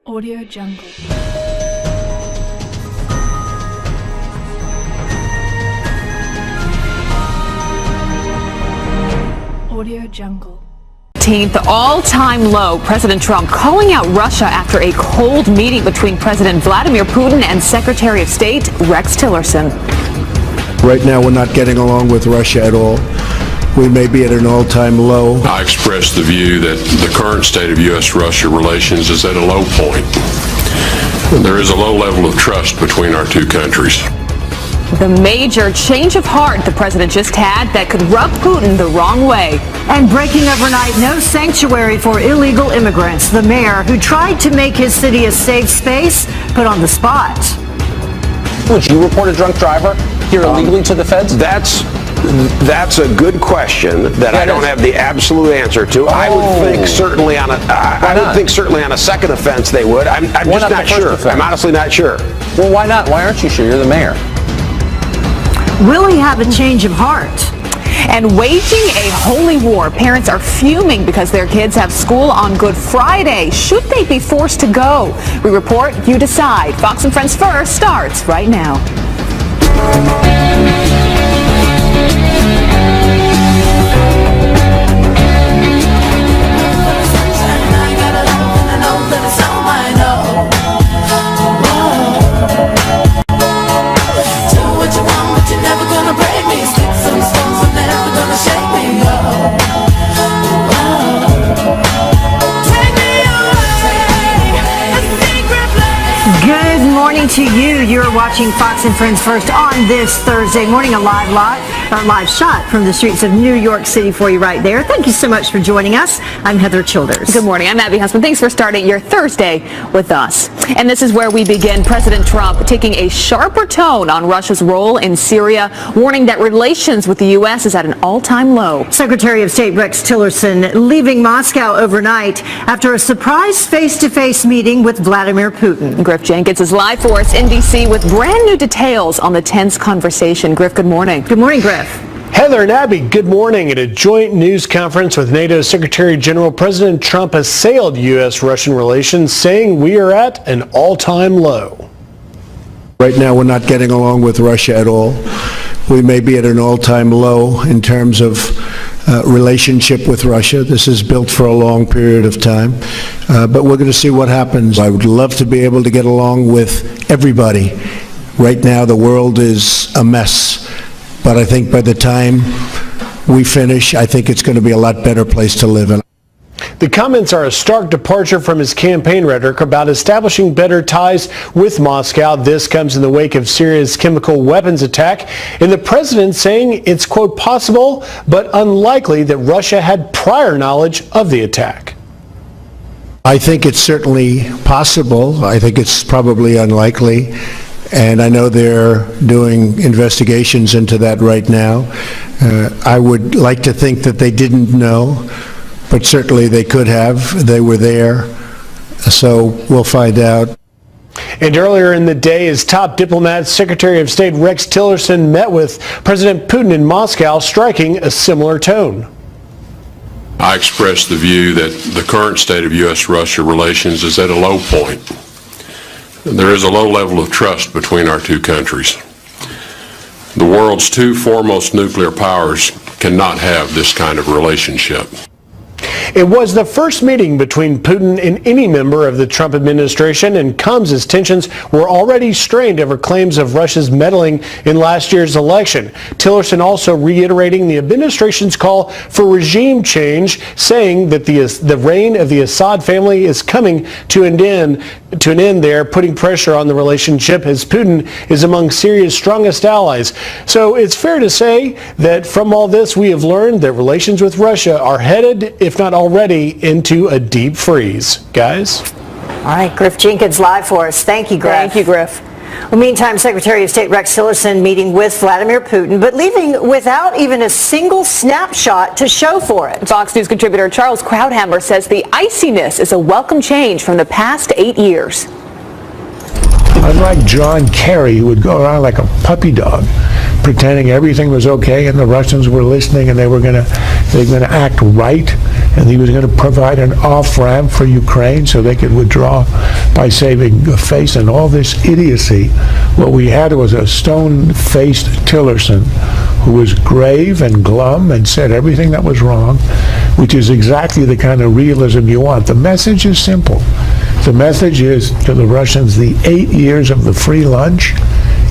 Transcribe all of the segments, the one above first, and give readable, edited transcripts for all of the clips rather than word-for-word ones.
Audio Jungle. Audio Jungle. The all-time low. President Trump calling out Russia after a cold meeting between President Vladimir Putin and Secretary of State Rex Tillerson. Right now, we're not getting along with Russia at all. We may be at an all-time low. I expressed the view that the current state of U.S.-Russia relations is at a low point. There is a low level of trust between our two countries. The major change of heart the president just had that could rub Putin the wrong way. And breaking overnight, no sanctuary for illegal immigrants. The mayor, who tried to make his city a safe space, put on the spot. Would you report a drunk driver here illegally to the feds? That's a good question that I don't have the absolute answer to. I would think certainly on a second offense they would. I'm just not sure. I'm honestly not sure. Well, why not? Why aren't you sure? You're the mayor. Will he have a change of heart? And waging a holy war. Parents are fuming because their kids have school on Good Friday. Should they be forced to go? We report, you decide. Fox and Friends First starts right now. To you, you're watching Fox and Friends First on this Thursday morning, a live shot from the streets of New York City for you right there. Thank you so much for joining us. I'm Heather Childers. Good morning. I'm Abby Husband. Thanks for starting your Thursday with us. And this is where we begin. President Trump taking a sharper tone on Russia's role in Syria, warning that relations with the U.S. is at an all-time low. Secretary of State Rex Tillerson leaving Moscow overnight after a surprise face-to-face meeting with Vladimir Putin. Griff Jenkins is live for us in D.C. with brand new details on the tense conversation. Griff, good morning. Good morning, Griff. Heather and Abby, good morning. At a joint news conference with NATO Secretary General, President Trump assailed U.S.-Russian relations, saying we are at an all-time low. Right now, we're not getting along with Russia at all. We may be at an all-time low in terms of relationship with Russia. This is built for a long period of time, but we're going to see what happens. I would love to be able to get along with everybody. Right now, the world is a mess, but I think by the time we finish, I think it's going to be a lot better place to live in. The comments are a stark departure from his campaign rhetoric about establishing better ties with Moscow. This comes in the wake of Syria's chemical weapons attack, and the president saying it's, quote, possible but unlikely that Russia had prior knowledge of the attack. I think it's certainly possible. I think it's probably unlikely. And I know they're doing investigations into that right now. I would like to think that they didn't know, but certainly they could have. They were there, so we'll find out. And earlier in the day, as top diplomat, Secretary of State Rex Tillerson met with President Putin in Moscow, striking a similar tone. I expressed the view that the current state of U.S.-Russia relations is at a low point. There is a low level of trust between our two countries. The world's two foremost nuclear powers cannot have this kind of relationship. It was the first meeting between Putin and any member of the Trump administration and comes as tensions were already strained over claims of Russia's meddling in last year's election. Tillerson also reiterating the administration's call for regime change, saying that the reign of the Assad family is coming to an end there, putting pressure on the relationship as Putin is among Syria's strongest allies. So it's fair to say that from all this we have learned that relations with Russia are headed, if not already, into a deep freeze. Guys? All right, Griff Jenkins live for us. Thank you, Griff. Thank you, Griff. Well, meantime, Secretary of State Rex Tillerson meeting with Vladimir Putin, but leaving without even a single snapshot to show for it. Fox News contributor Charles Krauthammer says the iciness is a welcome change from the past 8 years. Unlike John Kerry, who would go around like a puppy dog, pretending everything was okay and the Russians were listening and they were going to act right, and he was going to provide an off-ramp for Ukraine so they could withdraw by saving face and all this idiocy. What we had was a stone-faced Tillerson who was grave and glum and said everything that was wrong, which is exactly the kind of realism you want. The message is simple. The message is to the Russians, the 8 years of the free lunch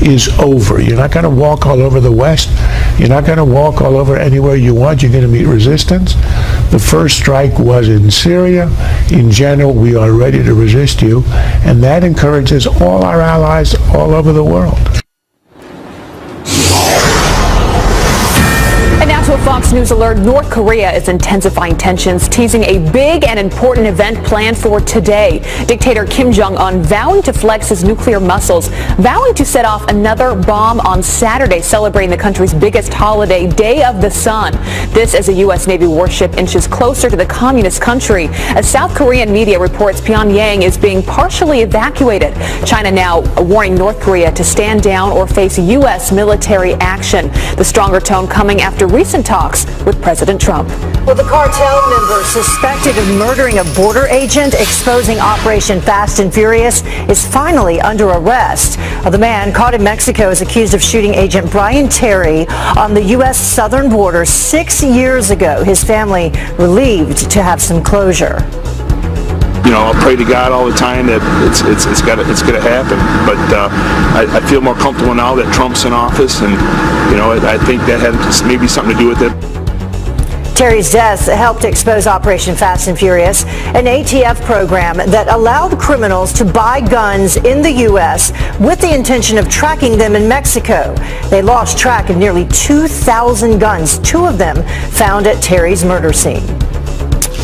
is over. You're not going to walk all over the West. You're not going to walk all over anywhere you want. You're going to meet resistance. The first strike was in Syria. In general, we are ready to resist you. And that encourages all our allies all over the world. And now to a Fox News alert. North Korea is intensifying tensions, teasing a big and important event planned for today. Dictator Kim Jong-un vowing to flex his nuclear muscles, vowing to set off another bomb on Saturday, celebrating the country's biggest holiday, Day of the Sun. This as a U.S. Navy warship inches closer to the communist country. As South Korean media reports, Pyongyang is being partially evacuated. China now warning North Korea to stand down or face U.S. military action. The stronger tone coming after recent talks with President Trump. Well, the cartel member suspected of murdering a border agent, exposing Operation Fast and Furious, is finally under arrest. The man caught in Mexico is accused of shooting Agent Brian Terry on the U.S. southern border 6 years ago. His family relieved to have some closure. You know, I'll pray to God all the time that it's going to happen. But I feel more comfortable now that Trump's in office, and I think that had maybe something to do with it. Terry's death helped expose Operation Fast and Furious, an ATF program that allowed criminals to buy guns in the U.S. with the intention of tracking them in Mexico. They lost track of nearly 2,000 guns, 2 of them found at Terry's murder scene.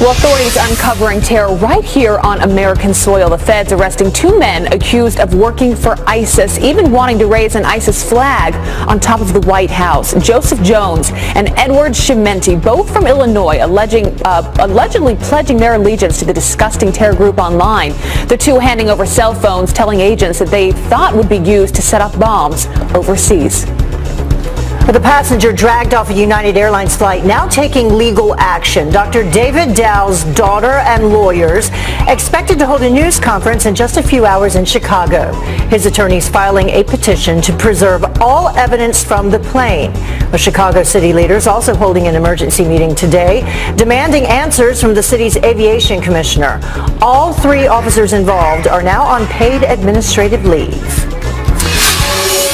Well, authorities uncovering terror right here on American soil. The feds arresting 2 men accused of working for ISIS, even wanting to raise an ISIS flag on top of the White House. Joseph Jones and Edward Chimenti, both from Illinois, allegedly pledging their allegiance to the disgusting terror group online. The 2 handing over cell phones, telling agents that they thought would be used to set off bombs overseas. The passenger dragged off a United Airlines flight now taking legal action. Dr. David Dow's daughter and lawyers expected to hold a news conference in just a few hours in Chicago. His attorneys filing a petition to preserve all evidence from the plane. The Chicago city leaders also holding an emergency meeting today, demanding answers from the city's aviation commissioner. All 3 officers involved are now on paid administrative leave.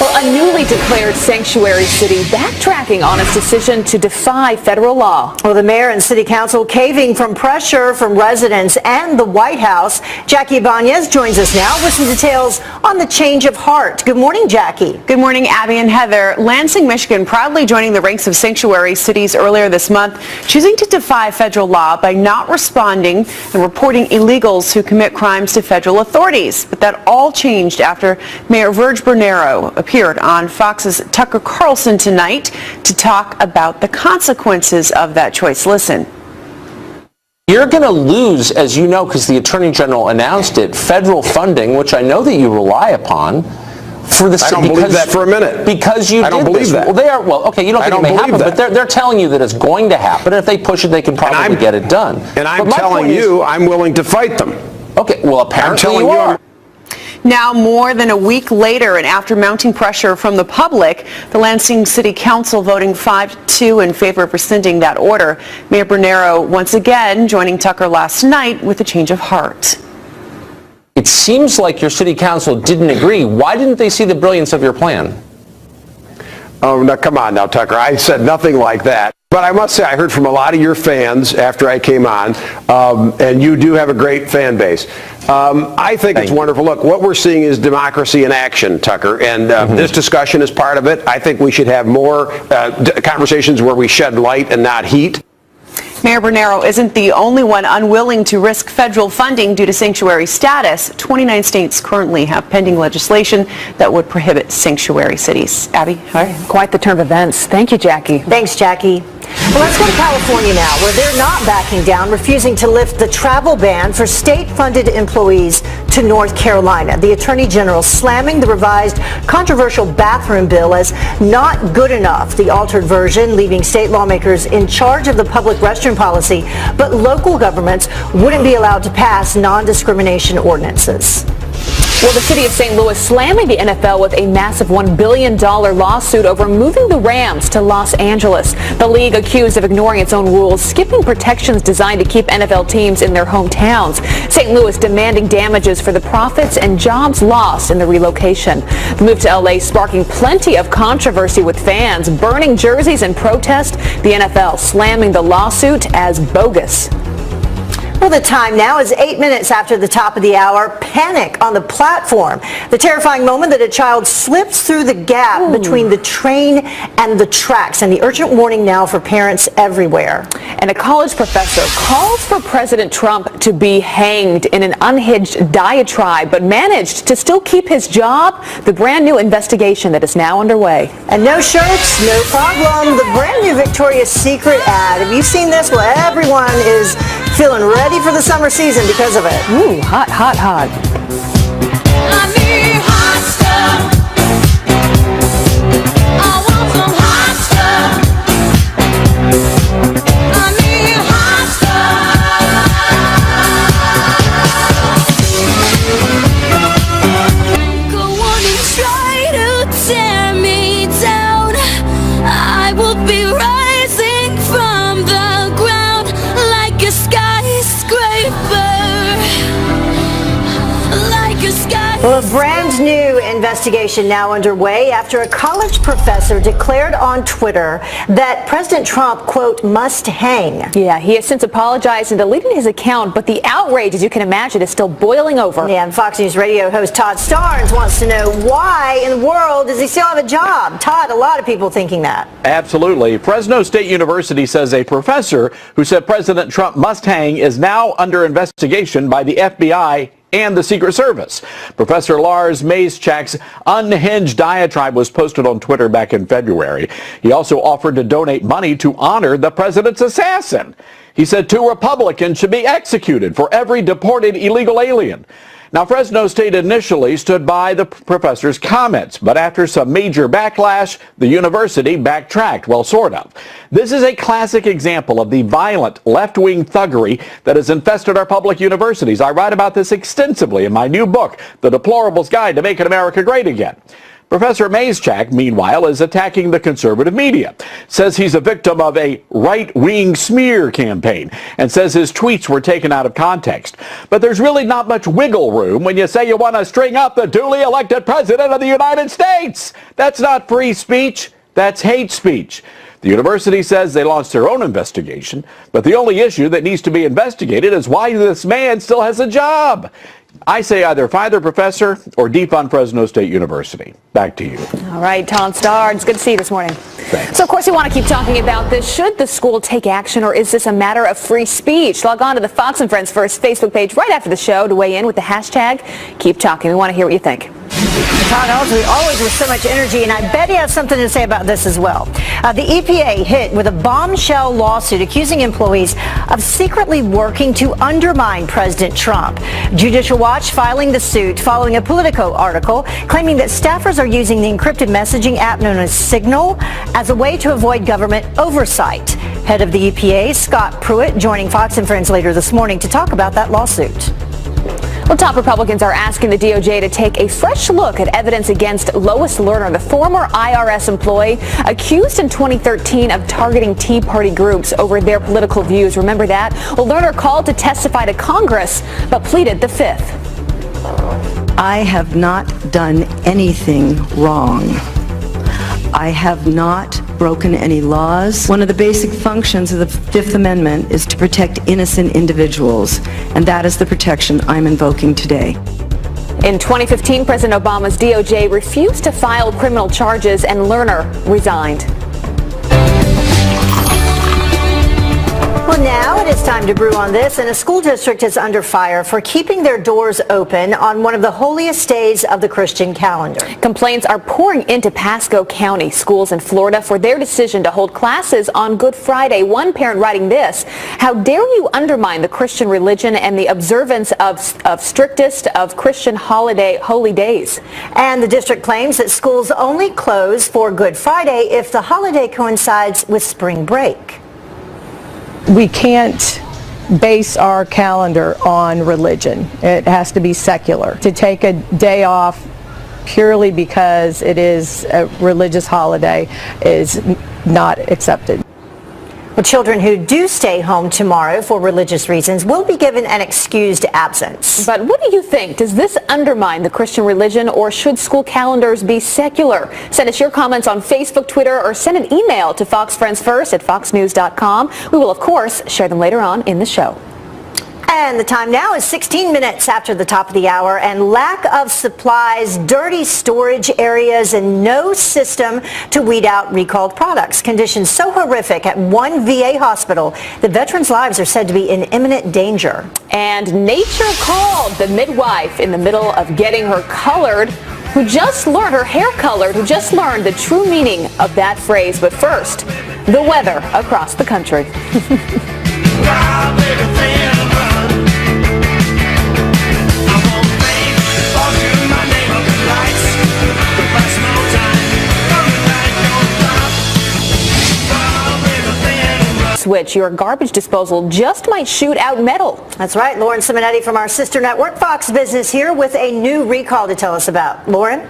Well, a newly declared sanctuary city backtracking on its decision to defy federal law. Well, the mayor and city council caving from pressure from residents and the White House. Jackie Ibanez joins us now with some details on the change of heart. Good morning, Jackie. Good morning, Abby and Heather. Lansing, Michigan, proudly joining the ranks of sanctuary cities earlier this month, choosing to defy federal law by not responding and reporting illegals who commit crimes to federal authorities. But that all changed after Mayor Virg Bernero appeared on Fox's Tucker Carlson tonight to talk about the consequences of that choice. Listen. You're going to lose, as you know, because the Attorney General announced it, federal funding, which I know that you rely upon. For the I don't believe that for a minute. Because you I don't did believe this. that. Well, they are. Well, okay, you don't think it may happen, but they're telling you that it's going to happen. If they push it, they can probably get it done. And I'm telling you, I'm willing to fight them. Okay, well, apparently you are. Now, more than a week later, and after mounting pressure from the public, the Lansing City Council voting 5-2 in favor of rescinding that order. Mayor Bernero once again joining Tucker last night with a change of heart. It seems like your city council didn't agree. Why didn't they see the brilliance of your plan? Oh, now come on now, Tucker. I said nothing like that. But I must say, I heard from a lot of your fans after I came on, and you do have a great fan base. I think it's wonderful. Look, what we're seeing is democracy in action, Tucker, and this discussion is part of it. I think we should have more conversations where we shed light and not heat. Mayor Bernero isn't the only one unwilling to risk federal funding due to sanctuary status. 29 states currently have pending legislation that would prohibit sanctuary cities. Abby? Quite the turn of events. Thank you, Jackie. Thanks, Jackie. Well, let's go to California now, where they're not backing down, refusing to lift the travel ban for state-funded employees to North Carolina. The Attorney General slamming the revised controversial bathroom bill as not good enough. The altered version leaving state lawmakers in charge of the public restroom policy, but local governments wouldn't be allowed to pass non-discrimination ordinances. Well, the city of St. Louis slamming the NFL with a massive $1 billion lawsuit over moving the Rams to Los Angeles. The league accused of ignoring its own rules, skipping protections designed to keep NFL teams in their hometowns. St. Louis demanding damages for the profits and jobs lost in the relocation. The move to LA sparking plenty of controversy with fans burning jerseys in protest. The NFL slamming the lawsuit as bogus. Well, the time now is 8 minutes after the top of the hour. Panic on the platform. The terrifying moment that a child slips through the gap between the train and the tracks. And the urgent warning now for parents everywhere. And a college professor calls for President Trump to be hanged in an unhinged diatribe, but managed to still keep his job. The brand new investigation that is now underway. And no shirts, no problem. The brand new Victoria's Secret ad. Have you seen this? Well, everyone is feeling ready for the summer season because of it. Ooh, hot, hot, hot. I need hot stuff. I want some hot stuff. I need hot stuff. Go on and try to tear me down. I will be rising from the ground like a skyscraper. Well, a brand new investigation now underway after a college professor declared on Twitter that President Trump, quote, must hang. Yeah, he has since apologized and deleted his account, but the outrage, as you can imagine, is still boiling over. Yeah, and Fox News radio host Todd Starnes wants to know why in the world does he still have a job? Todd, a lot of people thinking that. Absolutely. Fresno State University says a professor who said President Trump must hang is now under investigation by the FBI and the Secret Service. Professor Lars Mazychak's unhinged diatribe was posted on Twitter back in February. He also offered to donate money to honor the president's assassin. He said 2 Republicans should be executed for every deported illegal alien. Now, Fresno State initially stood by the professor's comments, but after some major backlash, the university backtracked. Well, sort of. This is a classic example of the violent left-wing thuggery that has infested our public universities. I write about this extensively in my new book, The Deplorables Guide to Making America Great Again. Professor Mazychak, meanwhile, is attacking the conservative media, says he's a victim of a right-wing smear campaign, and says his tweets were taken out of context. But there's really not much wiggle room when you say you want to string up the duly elected president of the United States. That's not free speech, that's hate speech. The university says they launched their own investigation, but the only issue that needs to be investigated is why this man still has a job. I say either fire the professor or defund Fresno State University. Back to you. All right, Todd Starnes, good to see you this morning. Thanks. So, of course, we want to keep talking about this. Should the school take action, or is this a matter of free speech? Log on to the Fox and Friends First Facebook page right after the show to weigh in with the hashtag Keep Talking. We want to hear what you think. Todd, always with so much energy, and I bet he has something to say about this as well. The EPA hit with a bombshell lawsuit accusing employees of secretly working to undermine President Trump. Judicial Watch filing the suit following a Politico article claiming that staffers are using the encrypted messaging app known as Signal as a way to avoid government oversight. Head of the EPA, Scott Pruitt, joining Fox and Friends later this morning to talk about that lawsuit. Well, top Republicans are asking the DOJ to take a fresh look at evidence against Lois Lerner, the former IRS employee accused in 2013 of targeting Tea Party groups over their political views. Remember that? Well, Lerner called to testify to Congress, but pleaded the Fifth. I have not done anything wrong. I have not broken any laws. One of the basic functions of the Fifth Amendment is to protect innocent individuals, and that is the protection I'm invoking today. In 2015, President Obama's DOJ refused to file criminal charges, and Lerner resigned. Well, now it is time to brew on this, and a school district is under fire for keeping their doors open on one of the holiest days of the Christian calendar. Complaints are pouring into Pasco County schools in Florida for their decision to hold classes on Good Friday. One parent writing this: "How dare you undermine the Christian religion and the observance of strictest of Christian holy days." And the district claims that schools only close for Good Friday if the holiday coincides with spring break. We can't base our calendar on religion. It has to be secular. To take a day off purely because it is a religious holiday is not accepted. Well, children who do stay home tomorrow for religious reasons will be given an excused absence. But what do you think? Does this undermine the Christian religion, or should school calendars be secular? Send us your comments on Facebook, Twitter, or send an email to foxfriendsfirst@foxnews.com. We will, of course, share them later on in the show. And the time now is 16 minutes after the top of the hour, and lack of supplies, dirty storage areas, and no system to weed out recalled products. Conditions so horrific at one VA hospital, the veterans' lives are said to be in imminent danger. And nature called. The midwife in the middle of getting her colored, who just learned her hair colored, who just learned the true meaning of that phrase. But first, the weather across the country. Switch, your garbage disposal just might shoot out metal. That's right. Lauren Simonetti from our sister network, Fox Business, here with a new recall to tell us about. Lauren?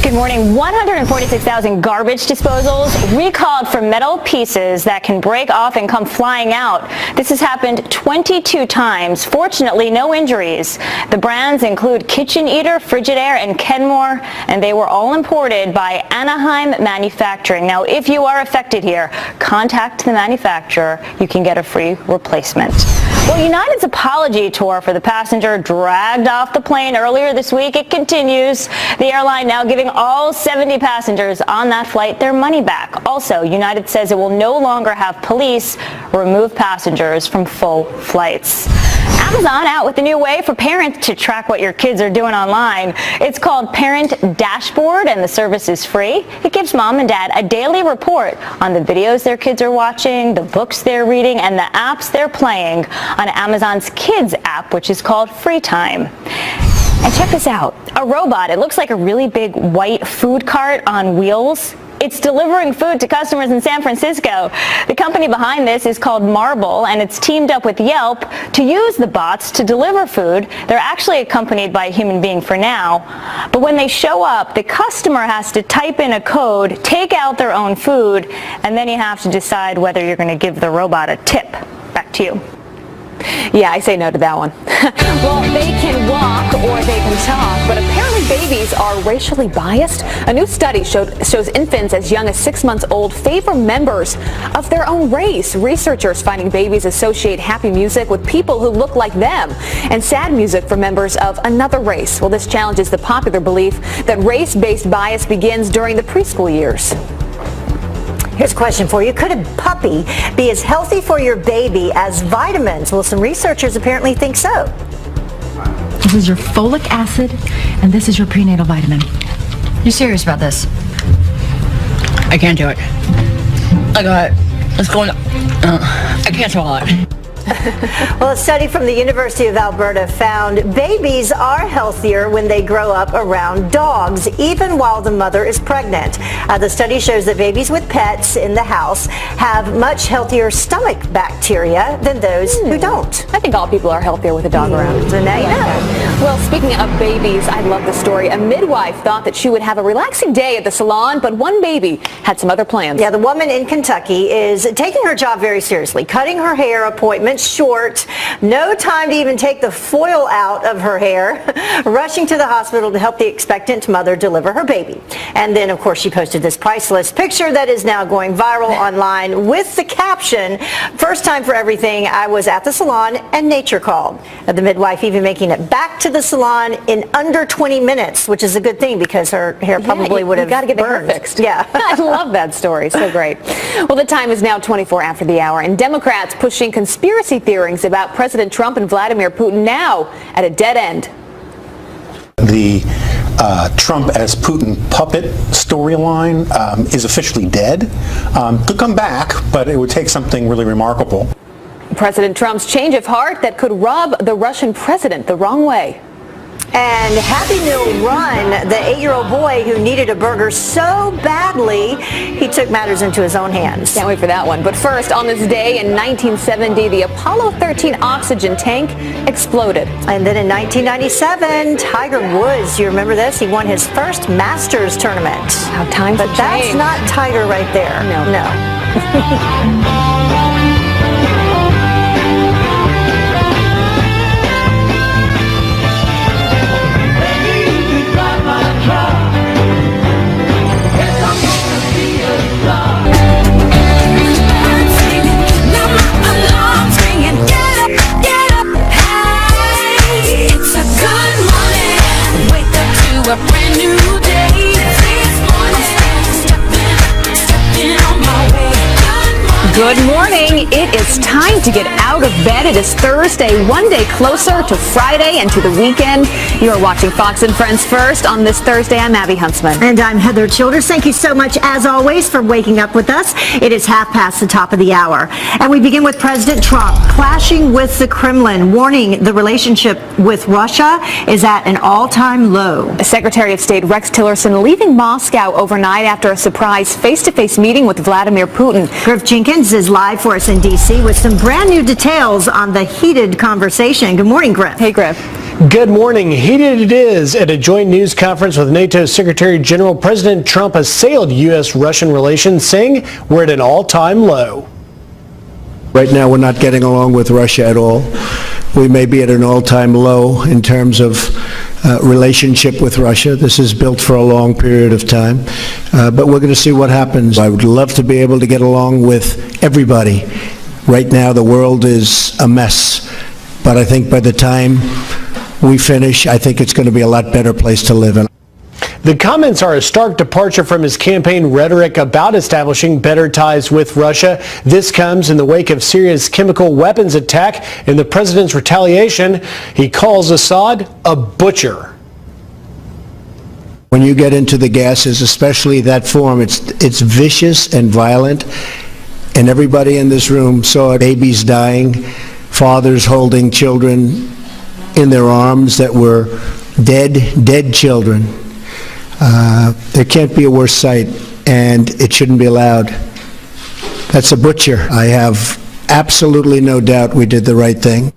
Good morning. 146,000 garbage disposals recalled for metal pieces that can break off and come flying out. This has happened 22 times. Fortunately, no injuries. The brands include KitchenAid, Frigidaire, and Kenmore, and they were all imported by Anaheim Manufacturing. Now, if you are affected here, contact the manufacturer. You can get a free replacement. Well, United's apology tour for the passenger dragged off the plane earlier this week, it continues. The airline now giving all 70 passengers on that flight their money back. Also, United says it will no longer have police remove passengers from full flights. Amazon out with a new way for parents to track what your kids are doing online. It's called Parent Dashboard, and the service is free. It gives mom and dad a daily report on the videos their kids are watching, the books they're reading, and the apps they're playing on Amazon's Kids app, which is called Free Time. And check this out. A robot. It looks like a really big white food cart on wheels. It's delivering food to customers in San Francisco. The company behind this is called Marble, and it's teamed up with Yelp to use the bots to deliver food. They're actually accompanied by a human being for now. But when they show up, the customer has to type in a code, take out their own food, and then you have to decide whether you're going to give the robot a tip. Back to you. Yeah, I say no to that one. Well, they can walk or they can talk, but apparently babies are racially biased. A new study shows infants as young as 6 months old favor members of their own race. Researchers finding babies associate happy music with people who look like them and sad music for members of another race. Well, this challenges the popular belief that race-based bias begins during the preschool years. Here's a question for you. Could a puppy be as healthy for your baby as vitamins? Well, some researchers apparently think so. This is your folic acid, and this is your prenatal vitamin. You serious about this? I can't do it. I got it. It's going. I can't swallow it. Well, a study from the University of Alberta found babies are healthier when they grow up around dogs, even while the mother is pregnant. The study shows that babies with pets in the house have much healthier stomach bacteria than those who don't. I think all people are healthier with a dog around. So now you know. Well, speaking of babies, I love the story. A midwife thought that she would have a relaxing day at the salon, but one baby had some other plans. Yeah, the woman in Kentucky is taking her job very seriously, cutting her hair appointments short, no time to even take the foil out of her hair, rushing to the hospital to help the expectant mother deliver her baby. And then, of course, she posted this priceless picture that is now going viral online with the caption, "First time for everything, I was at the salon and nature called." The midwife even making it back to the salon in under 20 minutes, which is a good thing because her hair probably would have got to get the hair burned. fixed. Yeah. I love that story. So great. Well, the time is now 24 after the hour, and Democrats pushing conspiracy theories about President Trump and Vladimir Putin now at a dead end. The Trump as Putin puppet storyline is officially dead. Could come back, but it would take something really remarkable. President Trump's change of heart that could rub the Russian president the wrong way. And Happy Meal Run, the 8-year-old boy who needed a burger so badly, he took matters into his own hands. Can't wait for that one. But first, on this day in 1970, the Apollo 13 oxygen tank exploded. And then in 1997, Tiger Woods, you remember this? He won his first Masters tournament. How times have But that's changed. not Tiger right there. No. A brand new day. This morning, stepping on my way. Good morning. It is time to get out of bed. It is Thursday, one day closer to Friday and to the weekend. You are watching Fox and Friends First on this Thursday. I'm Abby Huntsman. And I'm Heather Childers. Thank you so much, as always, for waking up with us. It is 5:30 the top of the hour. And we begin with President Trump clashing with the Kremlin, warning the relationship with Russia is at an all-time low. Secretary of State Rex Tillerson leaving Moscow overnight after a surprise face-to-face meeting with Vladimir Putin. Griff Jenkins is live for us in D.C. with some brand new details on the heated conversation. Good morning, Griff. Hey, Griff. Good morning. Heated it is at a joint news conference with NATO Secretary General. President Trump assailed U.S.-Russian relations, saying we're at an all-time low. Right now, we're not getting along with Russia at all. We may be at an all-time low in terms of relationship with Russia. This is built for a long period of time, but we're going to see what happens. I would love to be able to get along with everybody. Right now, the world is a mess, but I think by the time we finish, I think it's going to be a lot better place to live in. The comments are a stark departure from his campaign rhetoric about establishing better ties with Russia. This comes in the wake of Syria's chemical weapons attack and the president's retaliation. He calls Assad a butcher. When you get into the gases, especially that form, it's vicious and violent. And everybody in this room saw babies dying, fathers holding children in their arms that were dead children. There can't be a worse sight, and it shouldn't be allowed. That's a butcher. I have absolutely no doubt we did the right thing.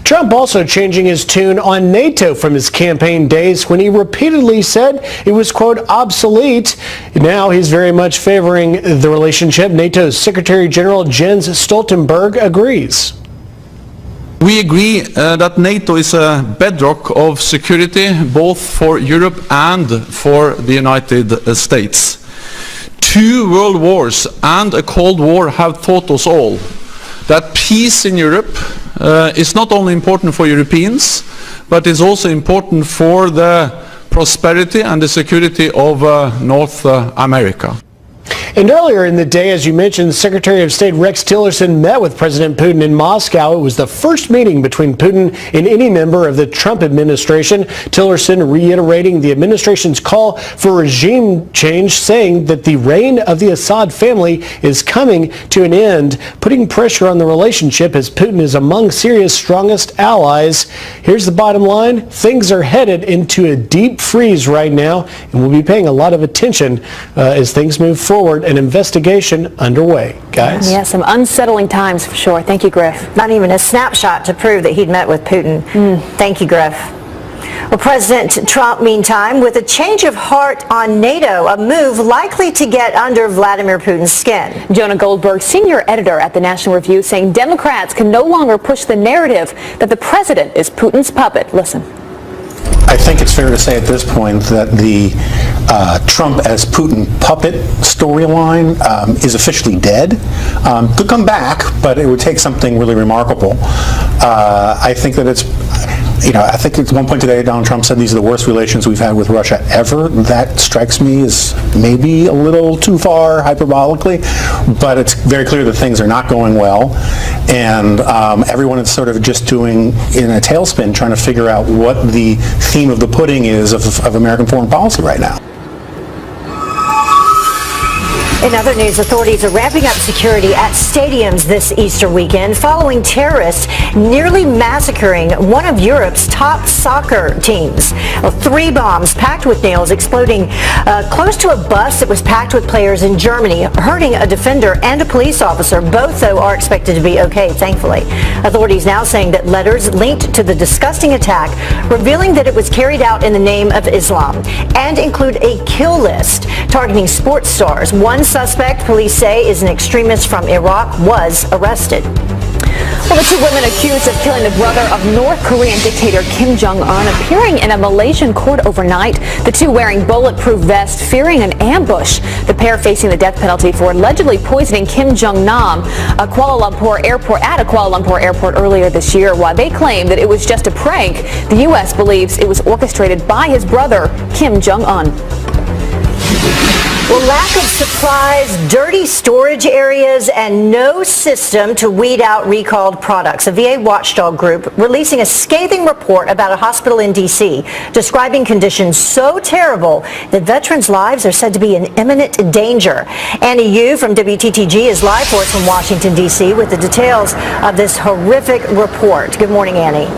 Trump also changing his tune on NATO from his campaign days when he repeatedly said it was, quote, obsolete. Now he's very much favoring the relationship. NATO's Secretary General Jens Stoltenberg agrees. We agree that NATO is a bedrock of security both for Europe and for the United States. 2 world wars and a Cold War have taught us all that peace in Europe is not only important for Europeans, but is also important for the prosperity and the security of North America. And earlier in the day, as you mentioned, Secretary of State Rex Tillerson met with President Putin in Moscow. It was the first meeting between Putin and any member of the Trump administration. Tillerson reiterating the administration's call for regime change, saying that the reign of the Assad family is coming to an end, putting pressure on the relationship as Putin is among Syria's strongest allies. Here's the bottom line. Things are headed into a deep freeze right now, and we'll be paying a lot of attention as things move forward. An investigation underway, guys. Yeah, some unsettling times for sure. Thank you, Griff. Not even a snapshot to prove that he'd met with Putin. Thank you, Griff. Well, President Trump, meantime, with a change of heart on NATO, a move likely to get under Vladimir Putin's skin. Jonah Goldberg, senior editor at the National Review, saying Democrats can no longer push the narrative that the president is Putin's puppet. Listen. I think it's fair to say at this point that the Trump as Putin puppet storyline is officially dead. Could come back, but it would take something really remarkable. I think that I think at one point today, Donald Trump said these are the worst relations we've had with Russia ever. That strikes me as maybe a little too far hyperbolically, but it's very clear that things are not going well, and everyone is sort of just doing in a tailspin, trying to figure out what the theme of the pudding is of American foreign policy right now. In other news, authorities are ramping up security at stadiums this Easter weekend following terrorists nearly massacring one of Europe's top soccer teams. 3 bombs packed with nails exploding close to a bus that was packed with players in Germany, hurting a defender and a police officer. Both, though, are expected to be okay, thankfully. Authorities now saying that letters linked to the disgusting attack, revealing that it was carried out in the name of Islam, and include a kill list targeting sports stars. One suspect, police say, is an extremist from Iraq, was arrested. Well, the 2 women accused of killing the brother of North Korean dictator Kim Jong-un appearing in a Malaysian court overnight. The 2 wearing bulletproof vests, fearing an ambush. The pair facing the death penalty for allegedly poisoning Kim Jong-nam at a Kuala Lumpur airport earlier this year. While they claim that it was just a prank, the U.S. believes it was orchestrated by his brother, Kim Jong-un. Well, lack of supplies, dirty storage areas, and no system to weed out recalled products. A VA watchdog group releasing a scathing report about a hospital in D.C. describing conditions so terrible that veterans' lives are said to be in imminent danger. Annie Yu from WTTG is live for us from Washington, D.C. with the details of this horrific report. Good morning, Annie.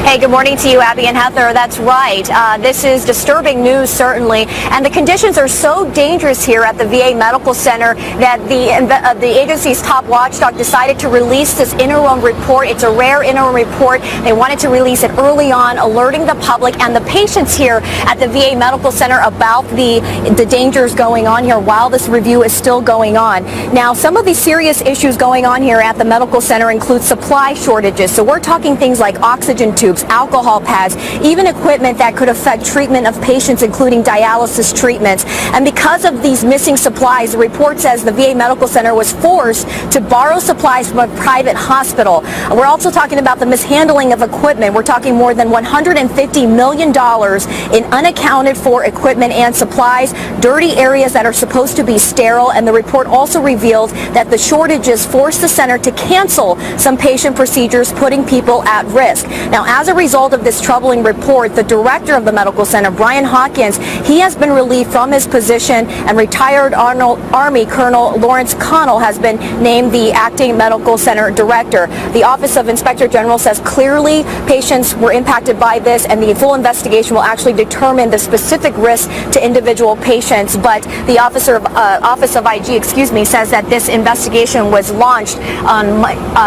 Hey, good morning to you, Abby and Heather. That's right. This is disturbing news, certainly. And the conditions are so dangerous here at the VA Medical Center that the agency's top watchdog decided to release this interim report. It's a rare interim report. They wanted to release it early on, alerting the public and the patients here at the VA Medical Center about the dangers going on here while this review is still going on. Now, some of the serious issues going on here at the medical center include supply shortages. So we're talking things like oxygen tubes, alcohol pads, even equipment that could affect treatment of patients, including dialysis treatments. And because of these missing supplies, the report says the VA Medical Center was forced to borrow supplies from a private hospital. We're also talking about the mishandling of equipment. We're talking more than $150 million in unaccounted for equipment and supplies, dirty areas that are supposed to be sterile. And the report also revealed that the shortages forced the center to cancel some patient procedures, putting people at risk. Now, as a result of this troubling report, the director of the medical center, Brian Hawkins, he has been relieved from his position, and retired Army Colonel Lawrence Connell has been named the acting medical center director. The Office of Inspector General says clearly patients were impacted by this, and the full investigation will actually determine the specific risks to individual patients. But the Office of IG, says that this investigation was launched on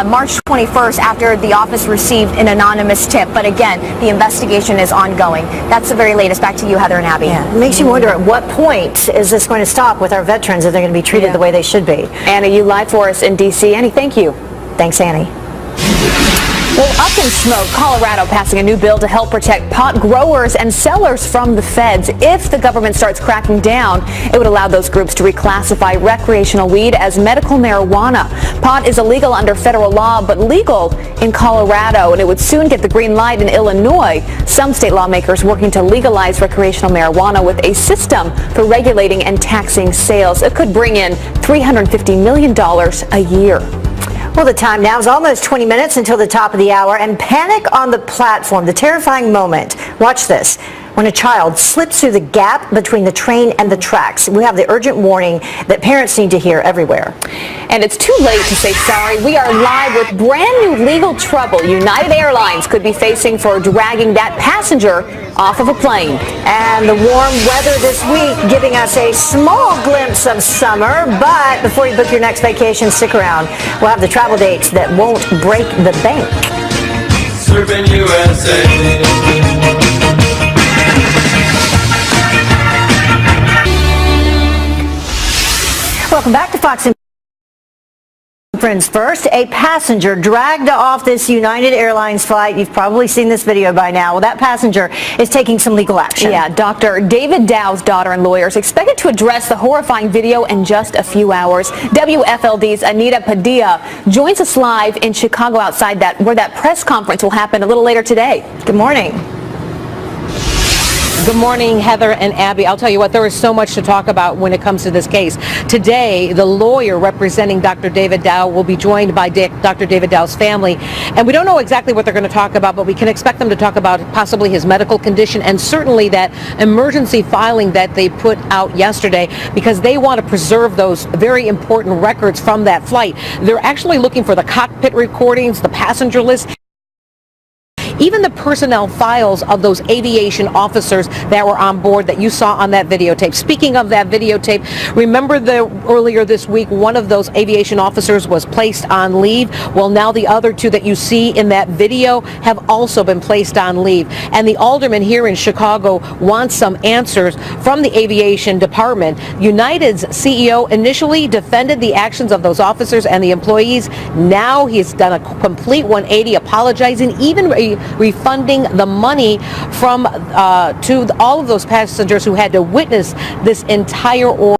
March 21st after the office received an anonymous tip. But again, the investigation is ongoing. That's the very latest. Back to you, Heather and Abby. Yeah. It makes you wonder, at what point is this going to stop with our veterans if they're going to be treated the way they should be? Annie, you live for us in D.C. Annie, thank you. Thanks, Annie. Well, up in smoke, Colorado passing a new bill to help protect pot growers and sellers from the feds. If the government starts cracking down, it would allow those groups to reclassify recreational weed as medical marijuana. Pot is illegal under federal law, but legal in Colorado, and it would soon get the green light in Illinois. Some state lawmakers working to legalize recreational marijuana with a system for regulating and taxing sales. It could bring in $350 million a year. Well, the time now is almost 20 minutes until the top of the hour, and panic on the platform, the terrifying moment. Watch this. When a child slips through the gap between the train and the tracks. We have the urgent warning that parents need to hear everywhere. And it's too late to say sorry. We are live with brand new legal trouble United Airlines could be facing for dragging that passenger off of a plane. And the warm weather this week giving us a small glimpse of summer. But before you book your next vacation, stick around. We'll have the travel dates that won't break the bank. Surfing USA. Welcome back to Fox friends first. A passenger dragged off this United Airlines flight. You've probably seen this video by now. Well, that passenger is taking some legal action. Yeah, Dr. David Dow's daughter and lawyers expected to address the horrifying video in just a few hours. WFLD's Anita Padilla joins us live in Chicago outside where that press conference will happen a little later today. Good morning. Good morning, Heather and Abby. I'll tell you what, there is so much to talk about when it comes to this case. Today, the lawyer representing Dr. David Dow will be joined by Dr. David Dow's family. And we don't know exactly what they're going to talk about, but we can expect them to talk about possibly his medical condition and certainly that emergency filing that they put out yesterday because they want to preserve those very important records from that flight. They're actually looking for the cockpit recordings, the passenger list, even the personnel files of those aviation officers that were on board that you saw on that videotape. Speaking of that videotape, remember earlier this week, one of those aviation officers was placed on leave. Well, now the other two that you see in that video have also been placed on leave. And the alderman here in Chicago wants some answers from the aviation department. United's CEO initially defended the actions of those officers and the employees. Now he's done a complete 180, apologizing, even refunding the money from to all of those passengers who had to witness this entire ordeal.